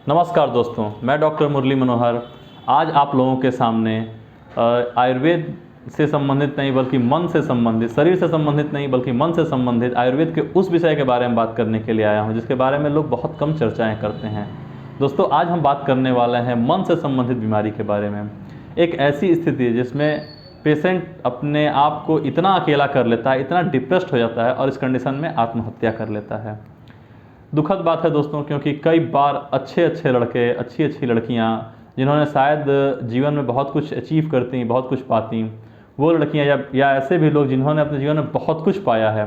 नमस्कार दोस्तों, मैं डॉक्टर मुरली मनोहर आज आप लोगों के सामने आयुर्वेद से संबंधित नहीं बल्कि मन से संबंधित, शरीर से संबंधित नहीं बल्कि मन से संबंधित आयुर्वेद के उस विषय के बारे में बात करने के लिए आया हूं जिसके बारे में लोग बहुत कम चर्चाएं करते हैं। दोस्तों, आज हम बात करने वाले हैं मन से संबंधित बीमारी के बारे में। एक ऐसी स्थिति जिसमें पेशेंट अपने आप को इतना अकेला कर लेता है, इतना डिप्रेस्ड हो जाता है और इस कंडीशन में आत्महत्या कर लेता है। दुखद बात है दोस्तों, क्योंकि कई बार अच्छे अच्छे लड़के, अच्छी अच्छी लड़कियां जिन्होंने शायद जीवन में बहुत कुछ अचीव करती, बहुत कुछ पाती, वो लड़कियां या ऐसे भी लोग जिन्होंने अपने जीवन में बहुत कुछ पाया है,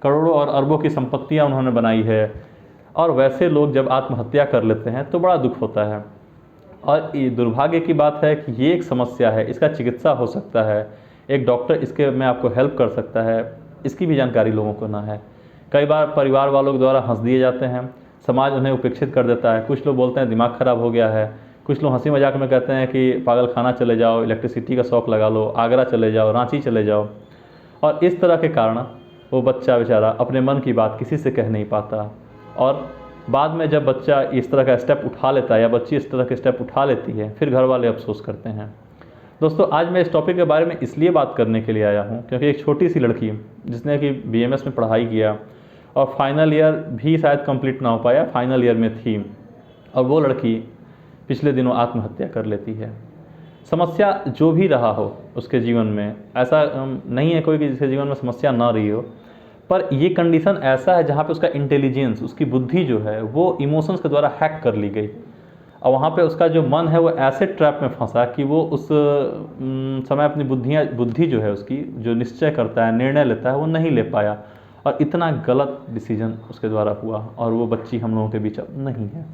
करोड़ों और अरबों की संपत्तियां उन्होंने बनाई है, और वैसे लोग जब आत्महत्या कर लेते हैं तो बड़ा दुख होता है। और ये दुर्भाग्य की बात है कि ये एक समस्या है, इसका चिकित्सा हो सकता है, एक डॉक्टर इसके में आपको हेल्प कर सकता है, इसकी भी जानकारी लोगों को ना है। कई बार परिवार वालों द्वारा हंस दिए जाते हैं, समाज उन्हें उपेक्षित कर देता है। कुछ लोग बोलते हैं दिमाग खराब हो गया है, कुछ लोग हंसी मजाक में कहते हैं कि पागल खाना चले जाओ, इलेक्ट्रिसिटी का शौक लगा लो, आगरा चले जाओ, रांची चले जाओ। और इस तरह के कारण वो बच्चा बेचारा अपने मन की बात किसी से कह नहीं पाता, और बाद में जब बच्चा इस तरह का स्टेप उठा लेता है या बच्ची इस तरह के स्टेप उठा लेती है, फिर घर वाले अफसोस करते हैं। दोस्तों, आज मैं इस टॉपिक के बारे में इसलिए बात करने के लिए आया हूँ क्योंकि एक छोटी सी लड़की जिसने कि BMS में पढ़ाई किया और फाइनल ईयर भी शायद कंप्लीट ना हो पाया, फाइनल ईयर में थी, और वो लड़की पिछले दिनों आत्महत्या कर लेती है। समस्या जो भी रहा हो उसके जीवन में, ऐसा नहीं है कोई कि जिसके जीवन में समस्या ना रही हो, पर ये कंडीशन ऐसा है जहाँ पे उसका इंटेलिजेंस, उसकी बुद्धि जो है वो इमोशंस के द्वारा हैक कर ली गई, और वहाँ पे उसका जो मन है वो ऐसे ट्रैप में फंसा कि वो उस समय अपनी बुद्धि जो है उसकी, जो निश्चय करता है, निर्णय लेता है, वो नहीं ले पाया, और इतना गलत डिसीजन उसके द्वारा हुआ, और वो बच्ची हम लोगों के बीच अब नहीं है।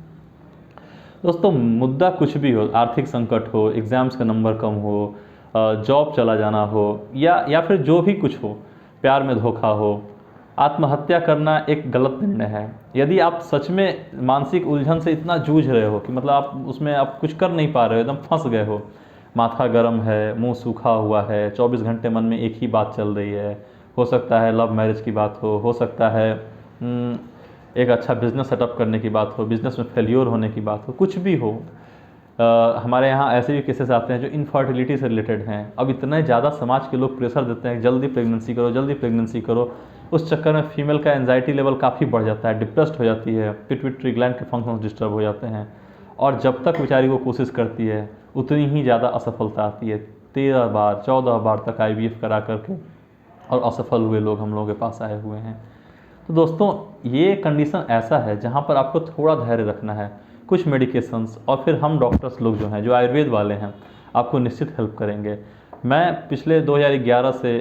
दोस्तों, मुद्दा कुछ भी हो, आर्थिक संकट हो, एग्ज़ाम्स का नंबर कम हो, जॉब चला जाना हो, या फिर जो भी कुछ हो, प्यार में धोखा हो, आत्महत्या करना एक गलत निर्णय है। यदि आप सच में मानसिक उलझन से इतना जूझ रहे हो कि मतलब आप उसमें आप कुछ कर नहीं पा रहे हो, एकदम फंस गए हो, माथा गर्म है, मुंह सूखा हुआ है, 24 घंटे मन में एक ही बात चल रही है, हो सकता है लव मैरिज की बात हो सकता है एक अच्छा बिज़नेस सेटअप करने की बात हो, बिज़नेस में फेल्योर होने की बात हो, कुछ भी हो। हमारे यहाँ ऐसे भी केसेस आते हैं जो इनफर्टिलिटी से रिलेटेड हैं। अब इतने ज़्यादा समाज के लोग प्रेशर देते हैं जल्दी प्रेगनेंसी करो, जल्दी प्रेगनेंसी करो, उस चक्कर में फीमेल का एंजाइटी लेवल काफ़ी बढ़ जाता है, डिप्रेस्ड हो जाती है, पिट्यूटरी ग्लैंड के फंक्शंस डिस्टर्ब हो जाते हैं, और जब तक बेचारी वो कोशिश करती है उतनी ही ज़्यादा असफलता आती है। 13 बार 14 बार तक IVF करा करके और असफल हुए लोग हम लोगों के पास आए हुए हैं। तो दोस्तों, ये कंडीशन ऐसा है जहाँ पर आपको थोड़ा धैर्य रखना है, कुछ मेडिकेशंस, और फिर हम डॉक्टर्स लोग जो हैं, जो आयुर्वेद वाले हैं, आपको निश्चित हेल्प करेंगे। मैं पिछले 2011 से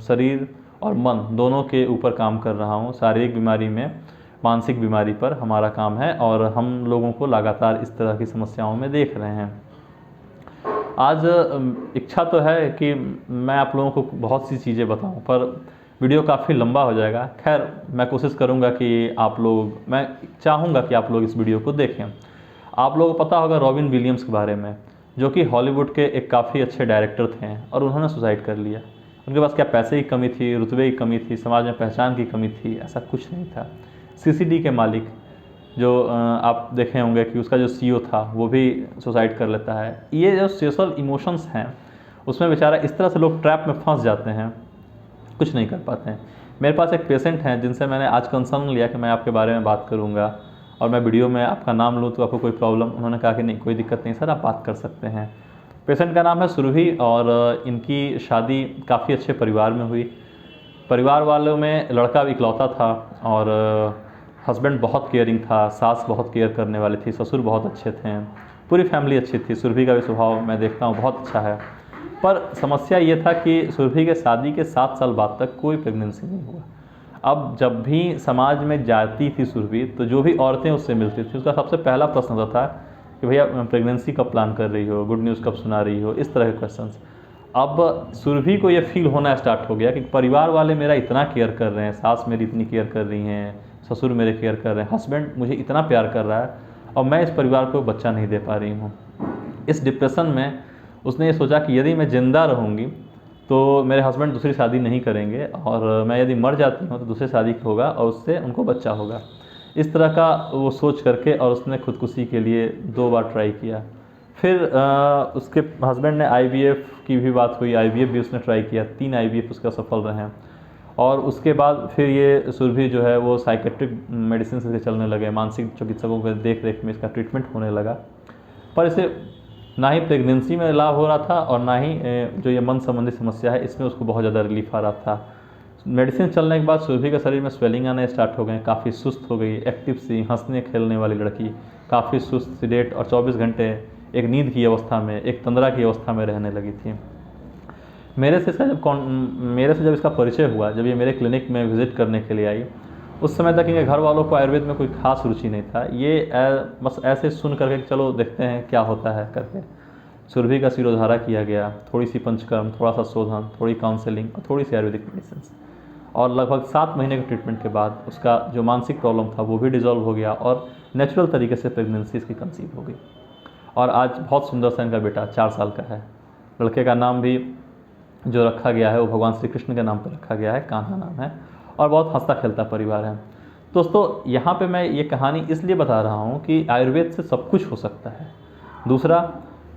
शरीर और मन दोनों के ऊपर काम कर रहा हूँ। शारीरिक बीमारी में, मानसिक बीमारी पर हमारा काम है, और हम लोगों को लगातार इस तरह की समस्याओं में देख रहे हैं। आज इच्छा तो है कि मैं आप लोगों को बहुत सी चीज़ें बताऊं, पर वीडियो काफ़ी लंबा हो जाएगा। खैर, मैं कोशिश करूंगा कि मैं चाहूँगा कि आप लोग इस वीडियो को देखें। आप लोगों को पता होगा रॉबिन विलियम्स के बारे में, जो कि हॉलीवुड के एक काफ़ी अच्छे डायरेक्टर थे, और उन्होंने सुसाइड कर लिया। उनके पास क्या पैसे की कमी थी, रुतबे की कमी थी, समाज में पहचान की कमी थी? ऐसा कुछ नहीं था। CCD के मालिक जो आप देखे होंगे कि उसका जो CEO था वो भी सुसाइड कर लेता है। ये जो सोशल इमोशंस हैं उसमें बेचारा इस तरह से लोग ट्रैप में फंस जाते हैं, कुछ नहीं कर पाते हैं। मेरे पास एक पेशेंट हैं जिनसे मैंने आज कंसर्न लिया कि मैं आपके बारे में बात करूंगा, और मैं वीडियो में आपका नाम लूँ तो आपको कोई प्रॉब्लम? उन्होंने कहा कि नहीं, कोई दिक्कत नहीं सर, आप बात कर सकते हैं। पेशेंट का नाम है सुरभि, और इनकी शादी काफ़ी अच्छे परिवार में हुई। परिवार वालों में लड़का इकलौता था, और हस्बैंड बहुत केयरिंग था, सास बहुत केयर करने वाली थी, ससुर बहुत अच्छे थे, पूरी फैमिली अच्छी थी। सुरभि का भी स्वभाव मैं देखता हूँ बहुत अच्छा है। पर समस्या ये था कि सुरभि के शादी के 7 साल बाद तक कोई प्रेगनेंसी नहीं हुआ। अब जब भी समाज में जाती थी सुरभि, तो जो भी औरतें उससे मिलती थी, उसका सबसे पहला प्रश्न होता था कि भैया प्रेगनेंसी कब प्लान कर रही हो, गुड न्यूज़ कब सुना रही हो, इस तरह के क्वेश्चंस। अब सुरभि को ये फील होना स्टार्ट हो गया कि परिवार वाले मेरा इतना केयर कर रहे हैं, सास मेरी इतनी केयर कर रही हैं, ससुर मेरे केयर कर रहे हैं, हस्बैंड मुझे इतना प्यार कर रहा है, और मैं इस परिवार को बच्चा नहीं दे पा रही हूँ। इस डिप्रेशन में उसने ये सोचा कि यदि मैं ज़िंदा रहूँगी तो मेरे हस्बैंड दूसरी शादी नहीं करेंगे, और मैं यदि मर जाती हूँ तो दूसरी शादी होगा और उससे उनको बच्चा होगा। इस तरह का वो सोच करके और उसने खुदकुशी के लिए 2 बार ट्राई किया। फिर उसके हस्बैंड ने आईवीएफ की भी बात हुई, आईवीएफ भी उसने ट्राई किया, 3 आईवीएफ उसका सफल रहे हैं। और उसके बाद फिर ये सुरभि जो है वो साइकेट्रिक मेडिसिन से चलने लगे, मानसिक चिकित्सकों के देख रेख में इसका ट्रीटमेंट होने लगा। पर इसे ना ही प्रेगनेंसी में लाभ हो रहा था और ना ही जो ये मन संबंधी समस्या है इसमें उसको बहुत ज़्यादा रिलीफ आ रहा था। मेडिसिन चलने के बाद सुरभि के शरीर में स्वेलिंग आने स्टार्ट हो गए, काफ़ी सुस्त हो गई, एक्टिव सी, हंसने खेलने वाली लड़की, काफ़ी सुस्त सीडेट और 24 घंटे एक नींद की अवस्था में, एक तंद्रा की अवस्था में रहने लगी थी। मेरे से जब इसका परिचय हुआ, जब ये मेरे क्लिनिक में विज़िट करने के लिए आई, उस समय तक इनके घर वालों को आयुर्वेद में कोई खास रुचि नहीं था। ये बस ऐसे सुन करके चलो देखते हैं क्या होता है करके सुरभि का शिरोधारा किया गया, थोड़ी सी पंचकर्म, थोड़ा सा शोधन, थोड़ी काउंसलिंग और थोड़ी सी आयुर्वेदिक मेडिसिन, और लगभग 7 महीने के ट्रीटमेंट के बाद उसका जो मानसिक प्रॉब्लम था वो भी डिजॉल्व हो गया और नेचुरल तरीके से प्रेगनेंसी इसकी कंसीव हो गई। और आज बहुत सुंदर सा इनका बेटा 4 साल का है। लड़के का नाम भी जो रखा गया है वो भगवान श्री कृष्ण के नाम पर रखा गया है, कान्हा नाम है, और बहुत हंसता खेलता परिवार है। दोस्तों यहाँ पे मैं ये कहानी इसलिए बता रहा हूँ कि आयुर्वेद से सब कुछ हो सकता है। दूसरा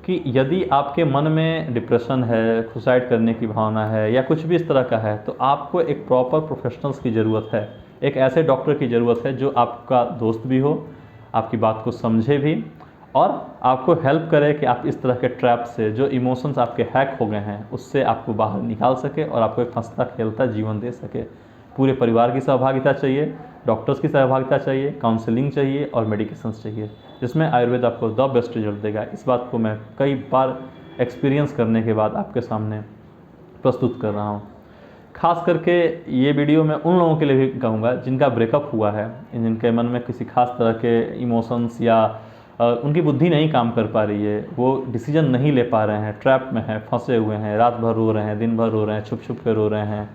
कि यदि आपके मन में डिप्रेशन है, सुसाइड करने की भावना है या कुछ भी इस तरह का है, तो आपको एक प्रॉपर प्रोफेशनल्स की ज़रूरत है, एक ऐसे डॉक्टर की ज़रूरत है जो आपका दोस्त भी हो, आपकी बात को समझे भी और आपको हेल्प करे कि आप इस तरह के ट्रैप से, जो इमोशंस आपके हैक हो गए हैं, उससे आपको बाहर निकाल सके और आपको एक हंसता खेलता जीवन दे सके। पूरे परिवार की सहभागिता चाहिए, डॉक्टर्स की सहभागिता चाहिए, काउंसलिंग चाहिए और मेडिकेशंस चाहिए, जिसमें आयुर्वेद आपको द बेस्ट रिजल्ट देगा। इस बात को मैं कई बार एक्सपीरियंस करने के बाद आपके सामने प्रस्तुत कर रहा हूँ। खास करके ये वीडियो मैं उन लोगों के लिए भी कहूँगा जिनका ब्रेकअप हुआ है, जिनके मन में किसी खास तरह के इमोशंस या उनकी बुद्धि नहीं काम कर पा रही है, वो डिसीजन नहीं ले पा रहे हैं, ट्रैप में हैं, फंसे हुए हैं, रात भर रो रहे हैं, दिन भर रो रहे हैं, छुप छुप के रो रहे हैं,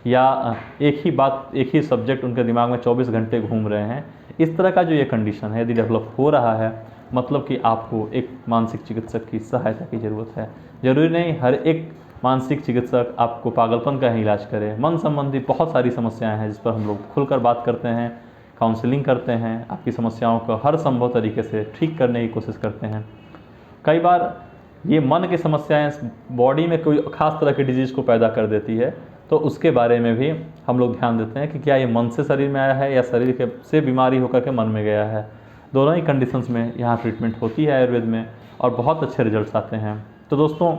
या एक ही बात, एक ही सब्जेक्ट उनके दिमाग में 24 घंटे घूम रहे हैं। इस तरह का जो ये कंडीशन है यदि डेवलप हो रहा है, मतलब कि आपको एक मानसिक चिकित्सक की सहायता की ज़रूरत है। ज़रूरी नहीं हर एक मानसिक चिकित्सक आपको पागलपन का ही इलाज करे। मन संबंधी बहुत सारी समस्याएं हैं जिस पर हम लोग खुलकर बात करते हैं, काउंसलिंग करते हैं, आपकी समस्याओं को हर संभव तरीके से ठीक करने की कोशिश करते हैं। कई बार ये मन की समस्याएं बॉडी में कोई खास तरह की डिजीज़ को पैदा कर देती है, तो उसके बारे में भी हम लोग ध्यान देते हैं कि क्या ये मन से शरीर में आया है या शरीर के से बीमारी होकर के मन में गया है। दोनों ही कंडीशंस में यहाँ ट्रीटमेंट होती है आयुर्वेद में और बहुत अच्छे रिजल्ट्स आते हैं। तो दोस्तों,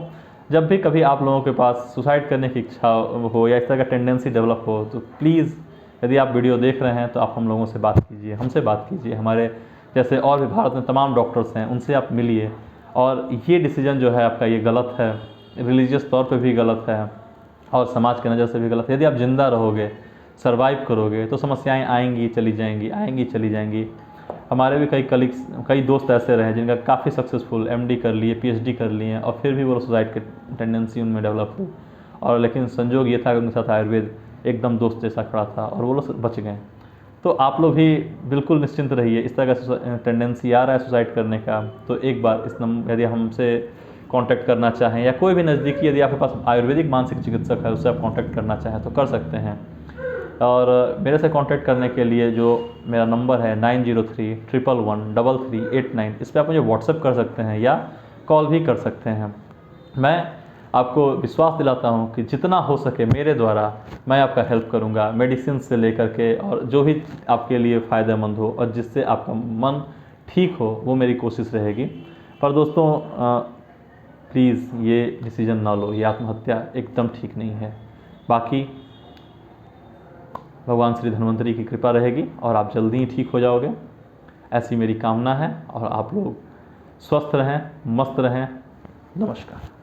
जब भी कभी आप लोगों के पास सुसाइड करने की इच्छा हो या इस तरह का टेंडेंसी डेवलप हो, तो प्लीज़ यदि आप वीडियो देख रहे हैं तो आप हम लोगों से बात कीजिए, हमसे बात कीजिए। हमारे जैसे और भी भारत में तमाम डॉक्टर्स हैं, उनसे आप मिलिए। और ये डिसीजन जो है आपका, ये गलत है, रिलीजियस तौर पे भी गलत है और समाज के नज़र से भी गलत है। यदि आप ज़िंदा रहोगे, सर्वाइव करोगे, तो समस्याएं आएंगी चली जाएंगी, आएंगी चली जाएंगी। हमारे भी कई कलीग्स, कई दोस्त ऐसे रहे जिनका काफ़ी सक्सेसफुल एमडी कर लिए, पीएचडी कर लिए और फिर भी वो सुसाइड की टेंडेंसी उनमें डेवलप हुई। और लेकिन संजोग ये था कि उनके साथ आयुर्वेद एकदम दोस्त जैसा खड़ा था और वो लोग बच गए। तो आप लोग भी बिल्कुल निश्चिंत रहिए। इस तरह का टेंडेंसी आ रहा है सुसाइड करने का, तो एक बार इस नंबर, यदि हमसे कांटेक्ट करना चाहें या कोई भी नज़दीकी, यदि आपके पास आयुर्वेदिक मानसिक चिकित्सक है उससे आप कांटेक्ट करना चाहें तो कर सकते हैं। और मेरे से कांटेक्ट करने के लिए जो मेरा नंबर है 9031113389, इस पर आप मुझे व्हाट्सएप कर सकते हैं या कॉल भी कर सकते हैं। मैं आपको विश्वास दिलाता हूं कि जितना हो सके मेरे द्वारा मैं आपका हेल्प करूंगा, मेडिसिन से लेकर के, और जो भी आपके लिए फ़ायदेमंद हो और जिससे आपका मन ठीक हो, वो मेरी कोशिश रहेगी। पर दोस्तों, प्लीज़ ये डिसीजन ना लो, ये आत्महत्या एकदम ठीक नहीं है। बाकी भगवान श्री धन्वंतरी की कृपा रहेगी और आप जल्दी ही ठीक हो जाओगे, ऐसी मेरी कामना है। और आप लोग स्वस्थ रहें, मस्त रहें। नमस्कार।